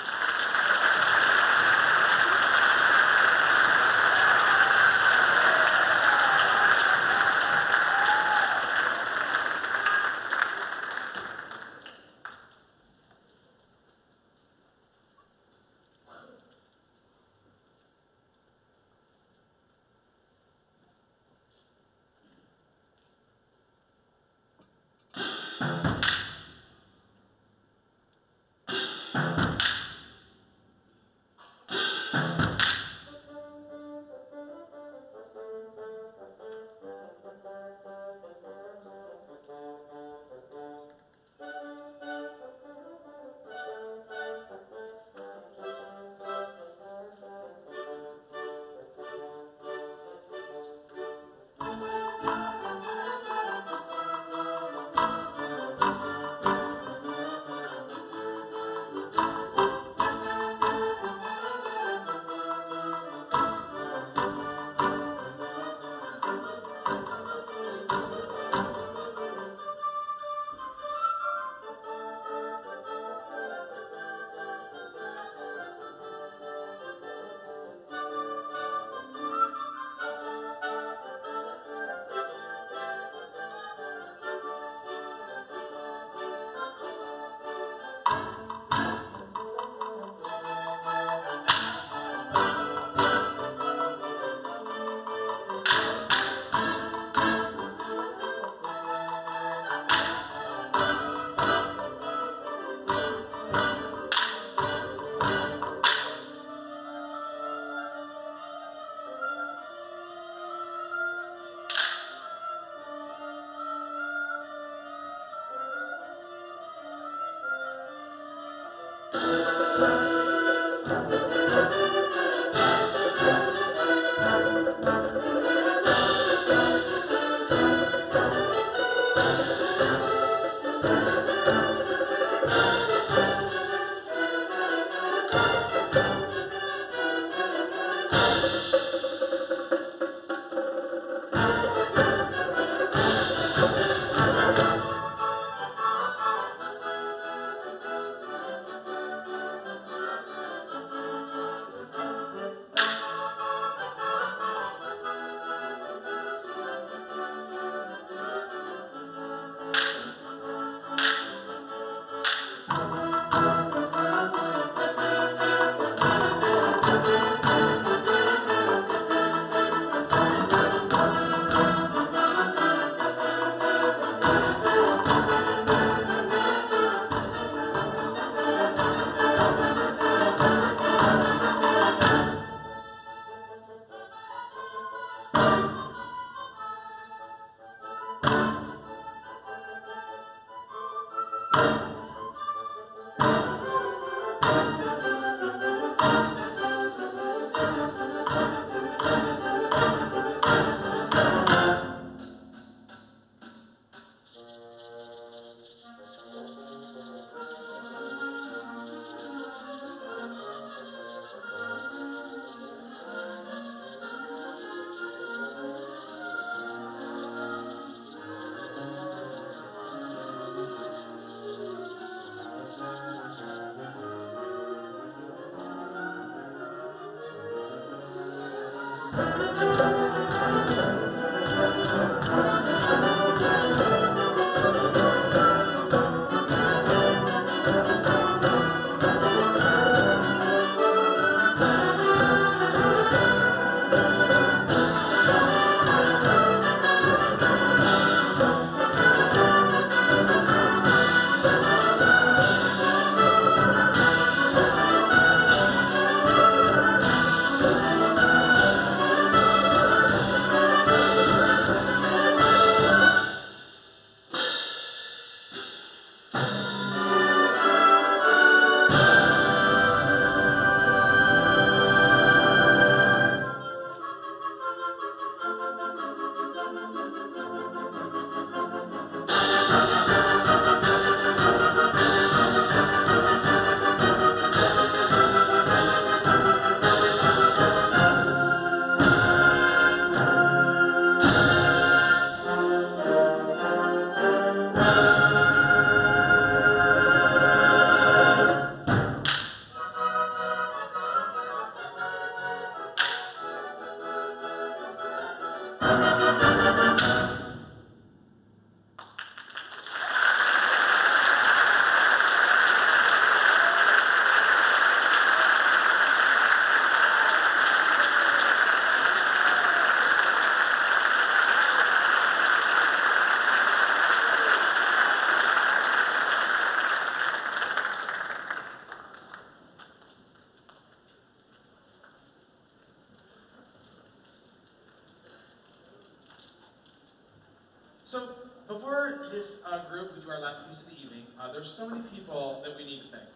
So before this group, we do our last piece of the evening, there's so many people that we need to thank.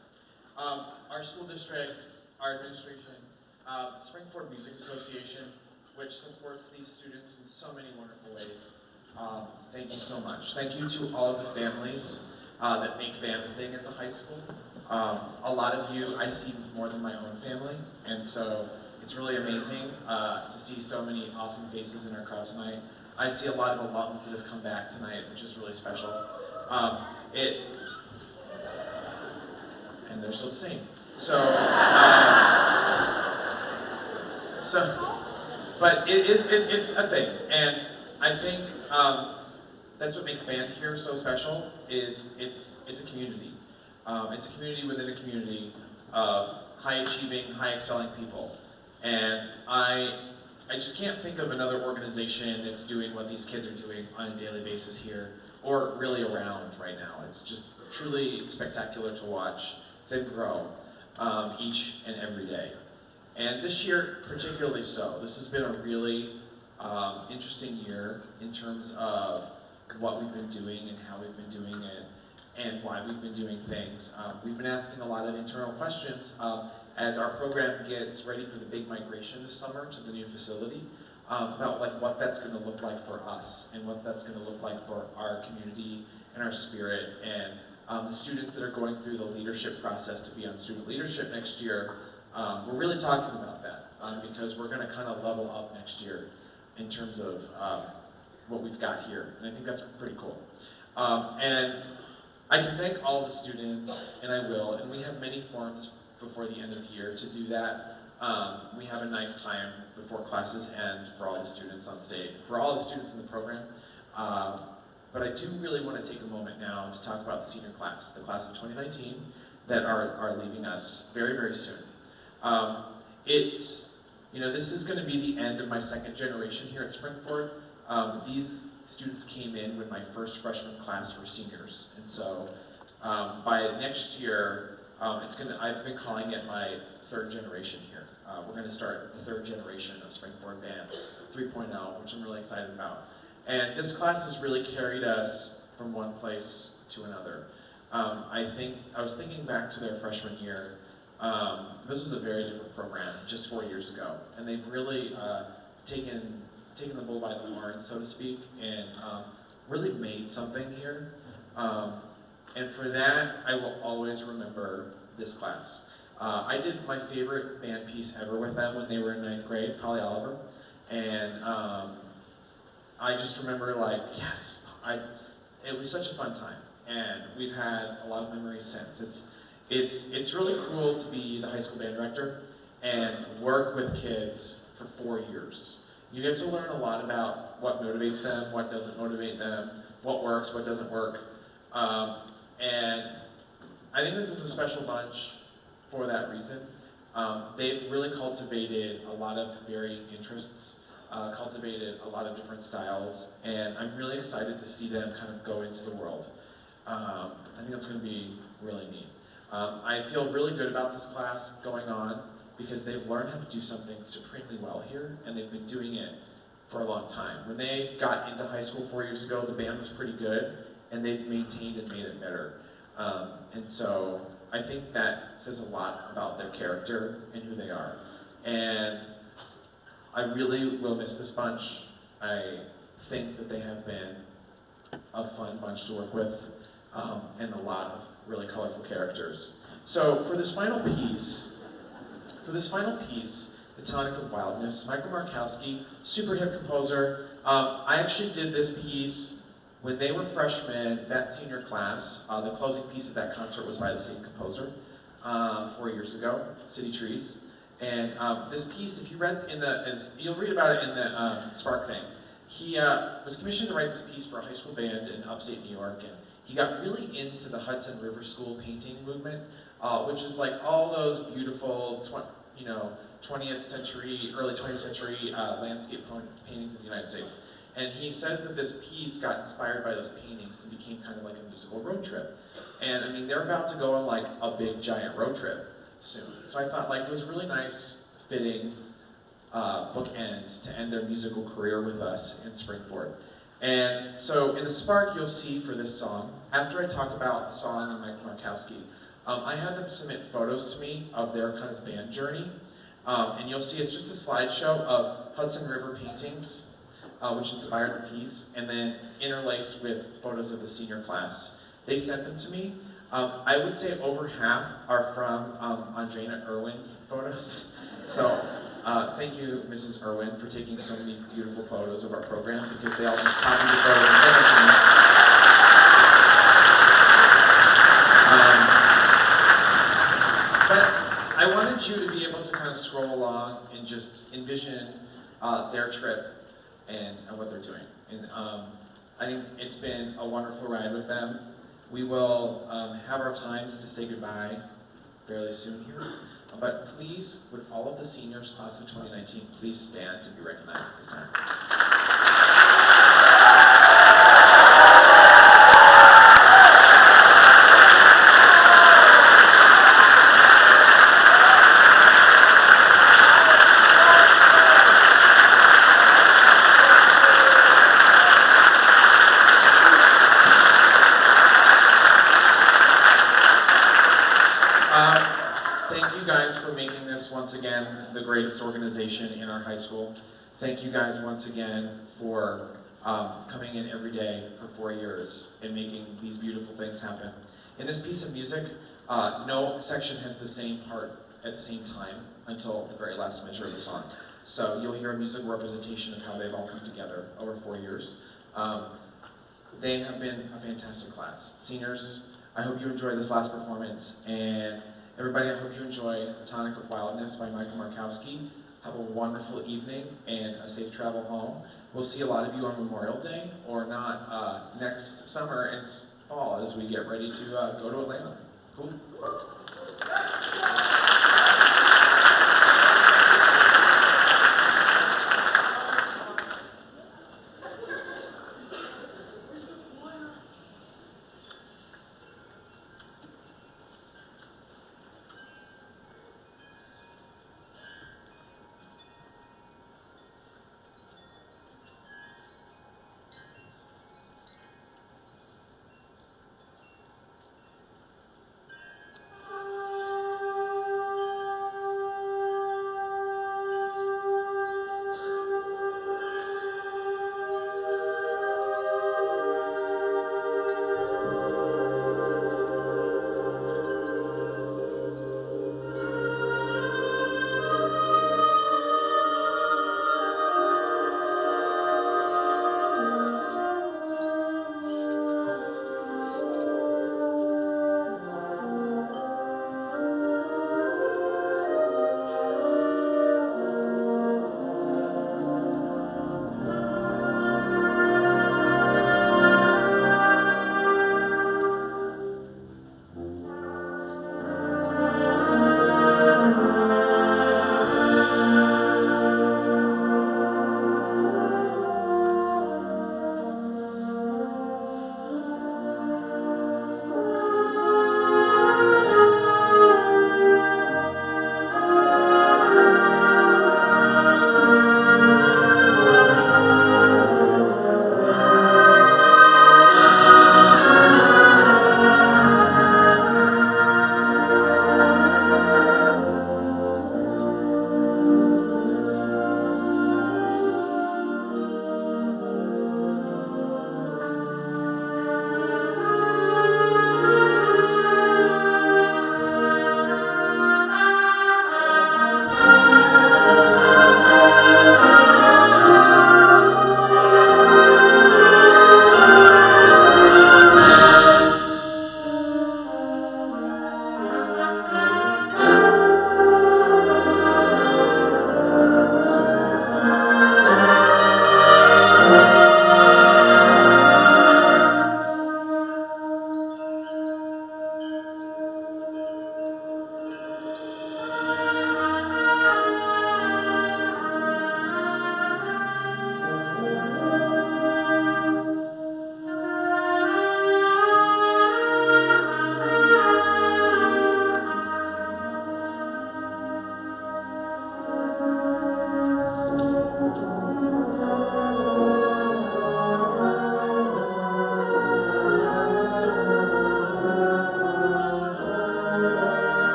Our school district, our administration, Springford Music Association, which supports these students in so many wonderful ways. Thank you so much. Thank you to all of the families that make band a thing at the high school. A lot of you I see more than my own family, and so it's really amazing to see so many awesome faces in our crowd tonight. I see a lot of alums that have come back tonight, which is really special. And they're still the same. But it's a thing, and I think that's what makes band here so special. Is it's a community. It's a community within a community of high achieving, high excelling people, and I just can't think of another organization that's doing what these kids are doing on a daily basis here, or really around right now. It's just truly spectacular to watch them grow each and every day. And this year, particularly so. This has been a really interesting year in terms of what we've been doing and how we've been doing it and why we've been doing things. We've been asking a lot of internal questions as our program gets ready for the big migration this summer to the new facility, about like what that's going to look like for us and what that's going to look like for our community and our spirit, and the students that are going through the leadership process to be on student leadership next year. We're really talking about that because we're going to kind of level up next year in terms of what we've got here, and I think that's pretty cool. And I can thank all the students, and I will, and we have many forums before the end of the year to do that. We have a nice time before classes end for all the students on stage, for all the students in the program. But I do really want to take a moment now to talk about the senior class, the class of 2019, that are leaving us very, very soon. This is going to be the end of my second generation here at Springford. These students came in when my first freshman class were seniors, and so by next year, I've been calling it my third generation here. We're going to start the third generation of Springford Bands 3.0, which I'm really excited about. And this class has really carried us from one place to another. I was thinking back to their freshman year. This was a very different program just 4 years ago, and they've really taken the bull by the horns, so to speak, and really made something here. And for that, I will always remember this class. I did my favorite band piece ever with them when they were in 9th grade, Polly Oliver, and I just remember like, yes, it was such a fun time, and we've had a lot of memories since. It's really cool to be the high school band director and work with kids for 4 years. You get to learn a lot about what motivates them, what doesn't motivate them, what works, what doesn't work. And I think this is a special bunch for that reason. They've really cultivated a lot of varying interests, cultivated a lot of different styles, and I'm really excited to see them kind of go into the world. I think that's going to be really neat. I feel really good about this class going on because they've learned how to do something supremely well here, and they've been doing it for a long time. When they got into high school 4 years ago, the band was pretty good, and they've maintained and made it better. And so I think that says a lot about their character and who they are. And I really will miss this bunch. I think that they have been a fun bunch to work with, and a lot of really colorful characters. So for this final piece, The Tonic of Wildness, Michael Markowski, super hip composer. I actually did this piece when they were freshmen, that senior class. The closing piece of that concert was by the same composer 4 years ago, City Trees. And this piece, if you read you'll read about it in the Spark thing. He was commissioned to write this piece for a high school band in upstate New York, and he got really into the Hudson River School painting movement, which is like all those beautiful, 20th century, early 20th century landscape paintings in the United States. And he says that this piece got inspired by those paintings and became kind of like a musical road trip. And I mean, they're about to go on like a big giant road trip soon. So I thought like it was a really nice, fitting bookend to end their musical career with us in Springford. And so in the spark you'll see for this song, after I talk about the song and Mike Markowski, I had them submit photos to me of their kind of band journey. And you'll see it's just a slideshow of Hudson River paintings, which inspired the piece, and then interlaced with photos of the senior class. They sent them to me. I would say over half are from Andrena Irwin's photos. So thank you, Mrs. Irwin, for taking so many beautiful photos of our program, because they all just copied the photos and sent them to me. But I wanted you to be able to kind of scroll along and just envision their trip and what they're doing. And I think it's been a wonderful ride with them. We will have our times to say goodbye fairly soon here. But please, would all of the seniors, class of 2019, please stand to be recognized at this time. Thank you guys for making this once again the greatest organization in our high school. Thank you guys once again for coming in every day for 4 years and making these beautiful things happen. In this piece of music, no section has the same part at the same time until the very last measure of the song. So you'll hear a musical representation of how they've all come together over 4 years. They have been a fantastic class. Seniors, I hope you enjoy this last performance, and everybody, I hope you enjoy A Tonic of Wildness by Michael Markowski. Have a wonderful evening and a safe travel home. We'll see a lot of you on Memorial Day, or not, next summer and fall as we get ready to go to Atlanta. Cool?